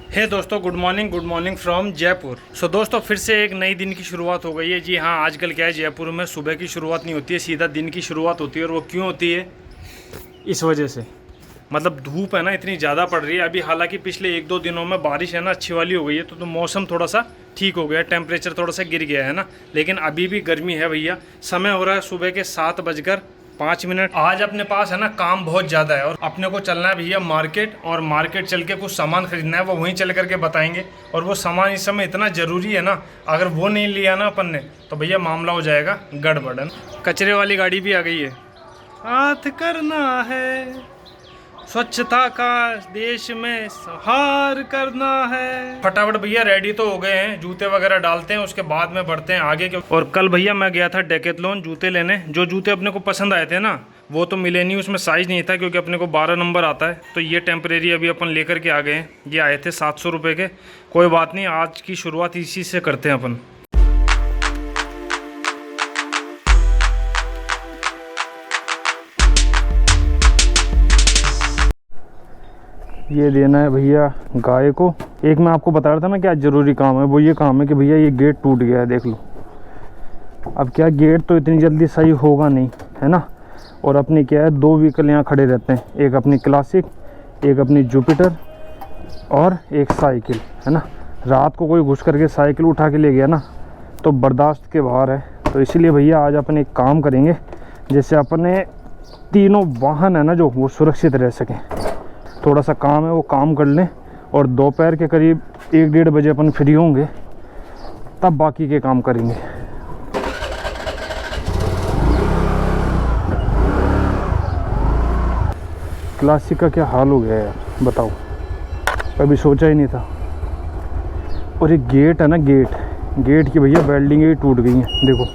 हे दोस्तों, good morning from Jaipur. सो दोस्तों, फिर से एक नई दिन की शुरुआत हो गई है। जी हाँ, आजकल क्या है, जयपुर में सुबह की शुरुआत नहीं होती है, सीधा दिन की शुरुआत होती है। और वो क्यों होती है? इस वजह से, मतलब धूप है ना इतनी ज़्यादा पड़ रही है अभी। हालांकि पिछले 1-2 दिनों में बारिश है ना अच्छी वाली हो गई है, तो मौसम थोड़ा सा ठीक हो गया, टेम्परेचर थोड़ा सा गिर गया है ना। लेकिन अभी भी गर्मी है भैया। समय हो रहा है सुबह के 7:05। आज अपने पास है ना काम बहुत ज़्यादा है, और अपने को चलना है भैया मार्केट। और मार्केट चल के कुछ सामान खरीदना है, वो वहीं चल करके बताएंगे। और वो सामान इस समय इतना ज़रूरी है ना, अगर वो नहीं लिया ना अपन ने तो भैया मामला हो जाएगा गड़बड़। कचरे वाली गाड़ी भी आ गई है। हाथ करना है स्वच्छता का, देश में सहार करना है। फटाफट भैया रेडी तो हो गए हैं, जूते वगैरह डालते हैं, उसके बाद में बढ़ते हैं आगे। और कल भैया मैं गया था डेकेथलॉन जूते लेने। जो जूते अपने को पसंद आए थे ना, वो तो मिले नहीं, उसमें साइज़ नहीं था, क्योंकि अपने को 12 नंबर आता है। तो ये टेम्परेरी अभी अपन लेकर के आ गए हैं। ये आए थे 700 रुपये के। कोई बात नहीं, आज की शुरुआत इसी से करते हैं अपन। ये देना है भैया गाय को। एक मैं आपको बता रहा था ना क्या ज़रूरी काम है, वो ये काम है कि भैया ये गेट टूट गया है, देख लो। अब क्या, गेट तो इतनी जल्दी सही होगा नहीं, है ना। और अपनी क्या है, 2 व्हीकल यहाँ खड़े रहते हैं, एक अपनी क्लासिक, एक अपनी जुपिटर, और एक साइकिल, है ना। रात को कोई घुस करके साइकिल उठा के ले गया ना तो बर्दाश्त के बाहर है। तो इसीलिए भैया आज अपन एक काम करेंगे, जिससे अपने तीनों वाहन है ना जो, वो सुरक्षित रह सकें। थोड़ा सा काम है, वो काम कर लें, और दोपहर के करीब 1-1:30 बजे अपन फ्री होंगे, तब बाकी के काम करेंगे। क्लासिक का क्या हाल हो गया है यार, बताओ। कभी सोचा ही नहीं था। और ये गेट है ना, गेट की भैया वेल्डिंग ही टूट गई है, देखो।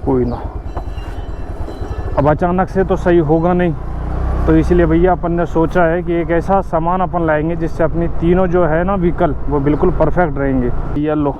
कोई ना, अब अचानक से तो सही होगा नहीं, तो इसलिए भैया अपन ने सोचा है कि एक ऐसा सामान अपन लाएंगे जिससे अपनी तीनों जो है ना व्हीकल, वो बिल्कुल परफेक्ट रहेंगे। ये लो।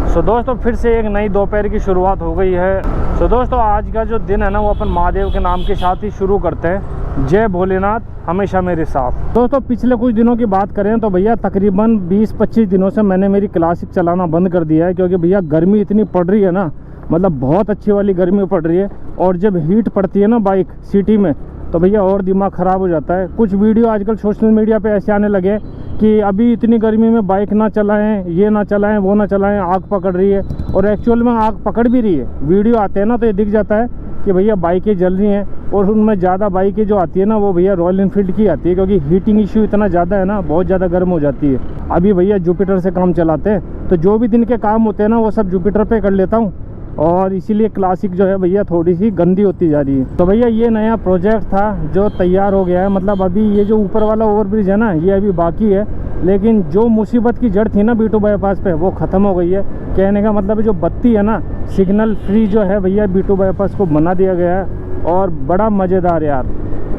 सो दोस्तों, फिर से एक नई दोपहर की शुरुआत हो गई है। सो दोस्तों, आज का जो दिन है ना, वो अपन महादेव के नाम के साथ ही शुरू करते हैं। जय भोलेनाथ हमेशा मेरे साथ। दोस्तों, पिछले कुछ दिनों की बात करें तो भैया तकरीबन 20-25 दिनों से मैंने मेरी क्लासिक चलाना बंद कर दिया है, क्योंकि भैया गर्मी इतनी पड़ रही है ना, मतलब बहुत अच्छी वाली गर्मी पड़ रही है। और जब हीट पड़ती है ना बाइक सिटी में, तो भैया और दिमाग ख़राब हो जाता है। कुछ वीडियो आजकल सोशल मीडिया पे ऐसे आने लगे कि अभी इतनी गर्मी में बाइक ना चलाएं, ये ना चलाएं, वो ना चलाएं, आग पकड़ रही है। और एक्चुअल में आग पकड़ भी रही है। वीडियो आते हैं ना तो ये दिख जाता है कि भैया बाइकें जल रही हैं। और उनमें ज़्यादा बाइकें जो आती है ना, वो भैया रॉयल एनफील्ड की आती है, क्योंकि हीटिंग इश्यू इतना ज़्यादा है ना, बहुत ज़्यादा गर्म हो जाती है। अभी भैया जुपिटर से काम चलाते हैं, तो जो भी दिन के काम होते हैं ना, वो सब जुपिटर पे कर लेता हूँ। और इसीलिए क्लासिक जो है भैया थोड़ी सी गंदी होती जा रही है। तो भैया ये नया प्रोजेक्ट था जो तैयार हो गया है। मतलब अभी ये जो ऊपर वाला ओवरब्रिज है ना, ये अभी बाकी है। लेकिन जो मुसीबत की जड़ थी ना B2 बाईपास पे, वो ख़त्म हो गई है। कहने का मतलब जो बत्ती है ना, सिग्नल फ्री जो है भैया B2 बाईपास को बना दिया गया है। और बड़ा मज़ेदार यार,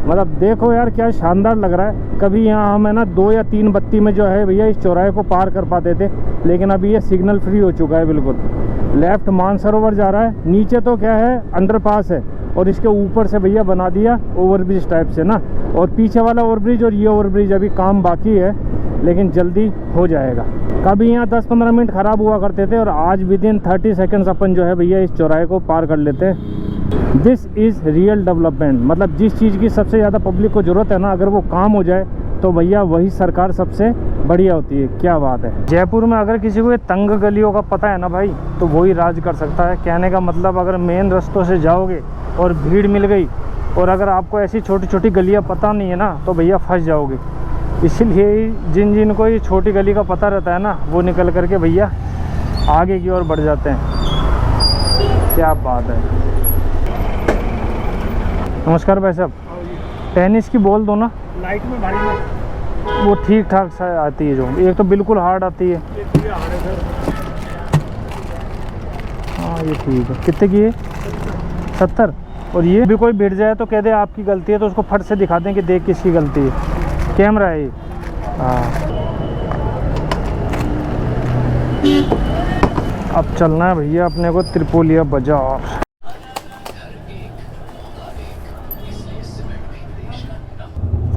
मतलब देखो यार क्या शानदार लग रहा है। कभी यहाँ हम है ना 2 या 3 बत्ती में जो है भैया इस चौराहे को पार कर पाते थे, लेकिन अभी ये सिग्नल फ्री हो चुका है बिल्कुल। लेफ़्ट मानसरोवर जा रहा है, नीचे तो क्या है अंडरपास है, और इसके ऊपर से भैया बना दिया ओवरब्रिज टाइप से ना। और पीछे वाला ओवरब्रिज और ये ओवरब्रिज अभी काम बाकी है, लेकिन जल्दी हो जाएगा। कभी यहाँ 10-15 मिनट ख़राब हुआ करते थे, और आज विदिन 30 सेकेंड्स अपन जो है भैया इस चौराहे को पार कर लेते हैं। This is real development. मतलब जिस चीज़ की सबसे ज़्यादा पब्लिक को ज़रूरत है ना, अगर वो काम हो जाए तो भैया वही सरकार सबसे बढ़िया होती है। क्या बात है। जयपुर में अगर किसी को ये तंग गलियों का पता है ना भाई, तो वही राज कर सकता है। कहने का मतलब, अगर मेन रास्तों से जाओगे और भीड़ मिल गई, और अगर आपको ऐसी छोटी छोटी गलियाँ पता नहीं है ना, तो भैया फंस जाओगे। इसीलिए जिन को ये छोटी गली का पता रहता है ना, वो निकल करके भैया आगे की ओर बढ़ जाते हैं। क्या बात है। नमस्कार भाई साहब, टेनिस की बॉल दो ना। लाइट में भारी में वो ठीक ठाक सा आती है, जो एक तो बिल्कुल हार्ड आती है। हाँ ये ठीक है। कितने की है? 70। और ये भी कोई भिड़ जाए तो कह दे आपकी गलती है, तो उसको फट से दिखा दें कि देख किसकी गलती है। कैमरा है ये। हाँ, अब चलना है भैया अपने को त्रिपोलिया बाजार।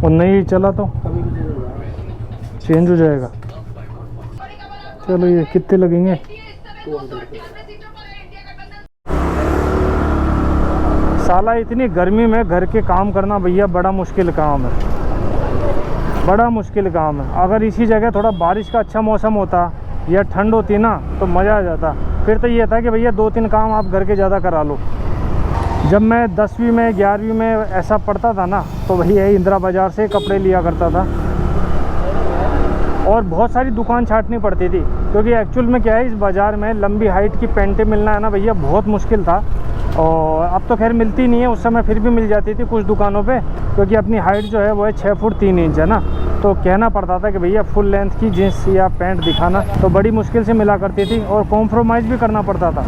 और नहीं चला तो कभी भी चेंज हो जाएगा। चेंज हो जाएगा। चलो ये कितने लगेंगे? 200 साला इतनी गर्मी में घर के काम करना भैया बड़ा मुश्किल काम है, बड़ा मुश्किल काम है। अगर इसी जगह थोड़ा बारिश का अच्छा मौसम होता या ठंड होती ना तो मज़ा आ जाता। फिर तो ये था कि भैया 2-3 काम आप घर के ज़्यादा करा लो। जब मैं 10वीं में 11वीं में ऐसा पढ़ता था ना तो भैया इंदिरा बाज़ार से कपड़े लिया करता था और बहुत सारी दुकान छाटनी पड़ती थी, क्योंकि एक्चुअल में क्या है, इस बाज़ार में लंबी हाइट की पैंटें मिलना है ना भैया बहुत मुश्किल था। और अब तो खैर मिलती नहीं है, उस समय फिर भी मिल जाती थी कुछ दुकानों पे, क्योंकि अपनी हाइट जो है वो है 6 फुट 3 इंच है ना, तो कहना पड़ता था कि भैया फुल लेंथ की जीन्स या पैंट दिखाना, तो बड़ी मुश्किल से मिला करती थी और कॉम्प्रोमाइज़ भी करना पड़ता था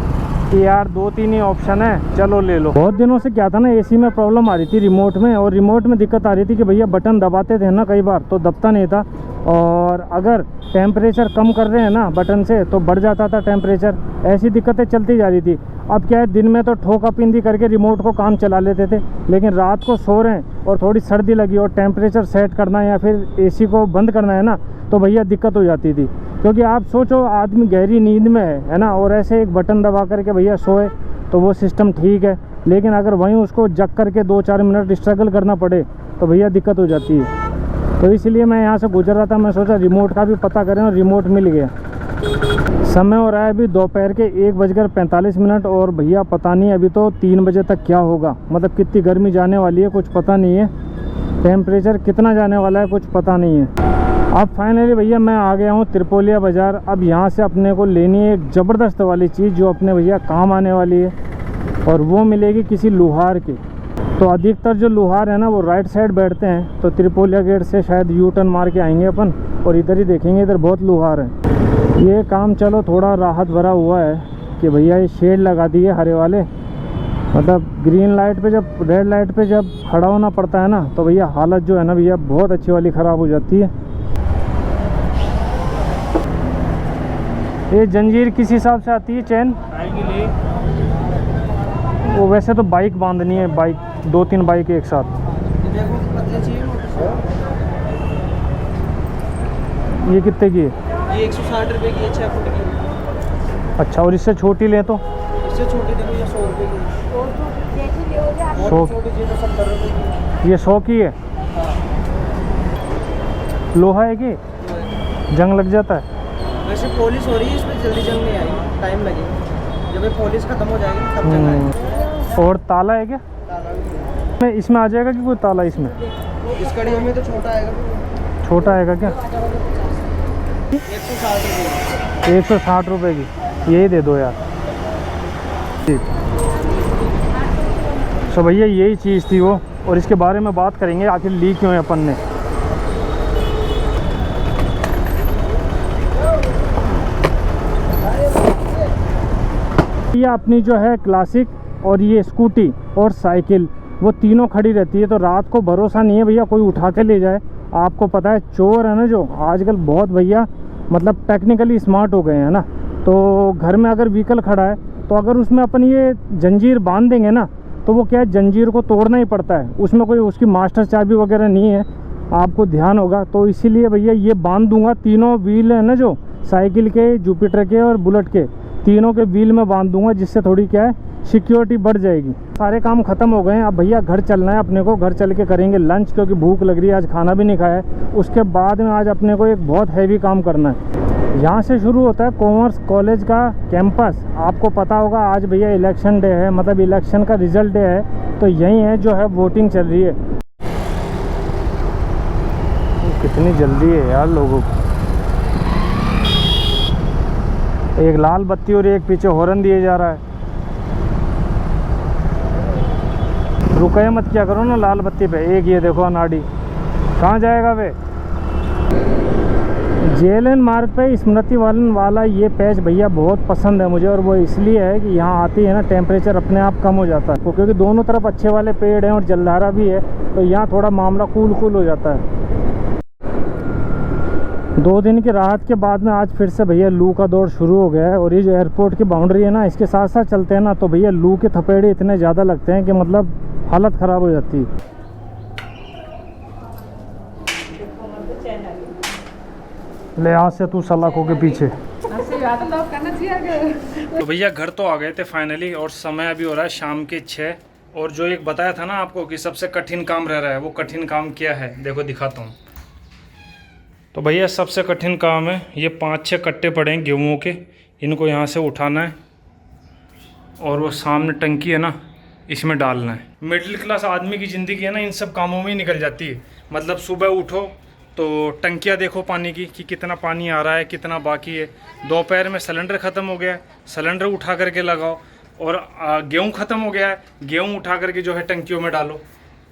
कि यार 2-3 ही ऑप्शन है, चलो ले लो। बहुत दिनों से क्या था ना, एसी में प्रॉब्लम आ रही थी रिमोट में, और रिमोट में दिक्कत आ रही थी कि भैया बटन दबाते थे ना कई बार तो दबता नहीं था, और अगर टेम्परेचर कम कर रहे हैं ना बटन से तो बढ़ जाता था टेम्परेचर। ऐसी दिक्कतें चलती जा रही थी। अब क्या है, दिन में तो ठोका पिंदी करके रिमोट को काम चला लेते थे, लेकिन रात को सो रहे हैं और थोड़ी सर्दी लगी और टेम्परेचर सेट करना है या फिर एसी को बंद करना है ना, तो भैया दिक्कत हो जाती थी। क्योंकि आप सोचो आदमी गहरी नींद में है ना, और ऐसे एक बटन दबा करके भैया सोए तो वो सिस्टम ठीक है, लेकिन अगर वहीं उसको जग करके 2-4 मिनट स्ट्रगल करना पड़े तो भैया दिक्कत हो जाती है। तो इसलिए मैं यहाँ से गुजर रहा था, मैं सोचा रिमोट का भी पता करें, और रिमोट मिल गया। समय हो रहा है अभी दोपहर के 1:45 और भैया पता नहीं अभी तो 3 बजे तक क्या होगा, मतलब कितनी गर्मी जाने वाली है कुछ पता नहीं है, टेम्परेचर कितना जाने वाला है कुछ पता नहीं है। अब फाइनली भैया मैं आ गया हूँ त्रिपोलिया बाज़ार। अब यहाँ से अपने को लेनी है एक ज़बरदस्त वाली चीज़ जो अपने भैया काम आने वाली है, और वो मिलेगी किसी लोहार की। तो अधिकतर जो लोहार है ना वो राइट साइड बैठते हैं, तो त्रिपोलिया गेट से शायद यू टर्न मार के आएंगे अपन और इधर ही देखेंगे, इधर बहुत लोहार है। ये काम चलो थोड़ा राहत भरा हुआ है कि भैया ये शेड लगा दिए हरे वाले, मतलब ग्रीन लाइट पे जब रेड लाइट पे जब खड़ा होना पड़ता है ना तो भैया हालत जो है ना भैया बहुत अच्छी वाली ख़राब हो जाती है। ये जंजीर किस हिसाब से आती है चैन? आएंगे वो वैसे तो बाइक बांधनी है, बाइक 2-3 बाइक एक साथ। देखो पतले चाहिए। ये कितने की है? ये 160 रुपये की है, 6 फुट की। अच्छा, और इससे छोटी लें तो? इससे छोटी देखो ये 100 रुपये की। और 100 छोटी चाहिए तो 70 रुपये की। ये 100 की है। लोहा है कि जंग लग जाता है? वैसे पॉलिश हो रही है, इसमें जल्दी जंग नहीं आएगी, टाइम लगेगा। जब ये पॉलिश खत्म हो जाएगी तब जंग आएगी। और ताला है क्या? ताला भी है। इसमें आ जाएगा कि कोई ताला इसमें? इस कड़ी में तो छोटा आएगा। छोटा आएगा क्या? 160 रुपये। 160 रुपये की, यही दे दो यार। ठीक। सो भैया यही चीज़ थी वो, और इसके बारे में बात करेंगे आखिर ली क्यों है अपन ने। ये अपनी जो है क्लासिक और ये स्कूटी और साइकिल वो तीनों खड़ी रहती है, तो रात को भरोसा नहीं है भैया कोई उठा के ले जाए। आपको पता है चोर है ना जो आजकल बहुत भैया मतलब टेक्निकली स्मार्ट हो गए हैं ना, तो घर में अगर व्हीकल खड़ा है तो अगर उसमें अपन ये जंजीर बांध देंगे ना तो वो क्या है जंजीर को तोड़ना ही पड़ता है, उसमें कोई उसकी मास्टर चाबी वगैरह नहीं है, आपको ध्यान होगा। तो इसीलिए भैया ये बांध दूंगा, तीनों व्हील है ना जो साइकिल के, जुपिटर के और बुलेट के, तीनों के व्हील में बांध दूंगा, जिससे थोड़ी क्या है सिक्योरिटी बढ़ जाएगी। सारे काम खत्म हो गए हैं, अब भैया घर चलना है अपने को, घर चल के करेंगे लंच, क्योंकि भूख लग रही है, आज खाना भी नहीं खाया है। उसके बाद में आज अपने को एक बहुत हैवी काम करना है। यहाँ से शुरू होता है कॉमर्स कॉलेज का कैंपस। आपको पता होगा आज भैया इलेक्शन डे है, मतलब इलेक्शन का रिजल्ट डे है, तो यही है जो है वोटिंग चल रही है। कितनी जल्दी है यार लोगों को, एक लाल बत्ती और एक पीछे हॉर्न दिए जा रहा है। रुके मत क्या करो ना लाल बत्ती पे। एक ये देखो अनाड़ी कहाँ जाएगा वे। जेएलएन मार्ग पे स्मृति वालन वाला ये पैच भैया बहुत पसंद है मुझे, और वो इसलिए है कि यहाँ आती है ना टेम्परेचर अपने आप कम हो जाता है, क्योंकि दोनों तरफ अच्छे वाले पेड़ हैं और जलधारा भी है, तो यहाँ थोड़ा मामला कूल हो जाता है। 2 दिन की राहत के बाद में आज फिर से भैया लू का दौर शुरू हो गया है, और ये जो एयरपोर्ट की बाउंड्री है ना इसके साथ साथ चलते हैं ना तो भैया लू के थपेड़े इतने ज़्यादा लगते हैं कि मतलब हालत ख़राब हो जाती है। ले आज से तू सलाखों के पीछे। करना चाहिए। तो भैया घर तो आ गए थे फाइनली और समय अभी हो रहा है शाम के 6। और जो एक बताया था ना आपको कि सबसे कठिन काम रह रहा है, वो कठिन काम क्या है देखो दिखाता हूँ। तो भैया सबसे कठिन काम है, ये 5-6 कट्टे पड़े हैं गेहूँ के, इनको यहाँ से उठाना है और वो सामने टंकी है ना, इसमें डालना है। मिडिल क्लास आदमी की ज़िंदगी है ना इन सब कामों में ही निकल जाती है। मतलब सुबह उठो तो टंकियाँ देखो पानी की कि कितना पानी आ रहा है, कितना बाकी है। दोपहर में सिलेंडर ख़त्म हो गया है, सिलेंडर उठा करके लगाओ। और गेहूँ ख़त्म हो गया है, गेहूँ उठा करके जो है टंकियों में डालो।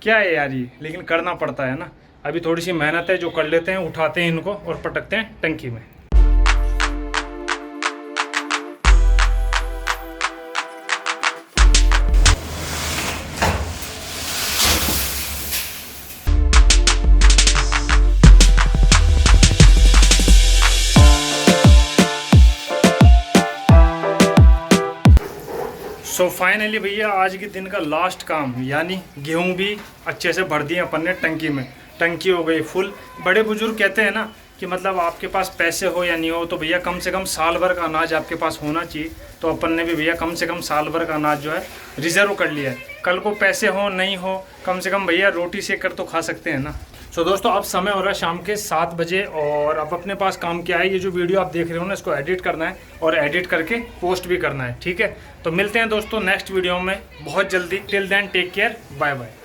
क्या है यार ये, लेकिन करना पड़ता है ना। अभी थोड़ी सी मेहनत है जो कर लेते हैं, उठाते हैं इनको और पटकते हैं टंकी में। सो फाइनली भैया आज के दिन का लास्ट काम, यानी गेहूं भी अच्छे से भर दिए अपन ने टंकी में। टंकी हो गई फुल। बड़े बुजुर्ग कहते हैं ना कि मतलब आपके पास पैसे हो या नहीं हो तो भैया कम से कम साल भर का अनाज आपके पास होना चाहिए। तो अपन ने भी भैया कम से कम साल भर का अनाज जो है रिजर्व कर लिया है। कल को पैसे हो नहीं हो, कम से कम भैया रोटी सेक कर तो खा सकते हैं ना। सो दोस्तों अब समय हो रहा है शाम के 7 बजे और अब अपने पास काम क्या है, ये जो वीडियो आप देख रहे हो ना इसको एडिट करना है और एडिट करके पोस्ट भी करना है। ठीक है, तो मिलते हैं दोस्तों नेक्स्ट वीडियो में बहुत जल्दी। Till then take care, bye bye.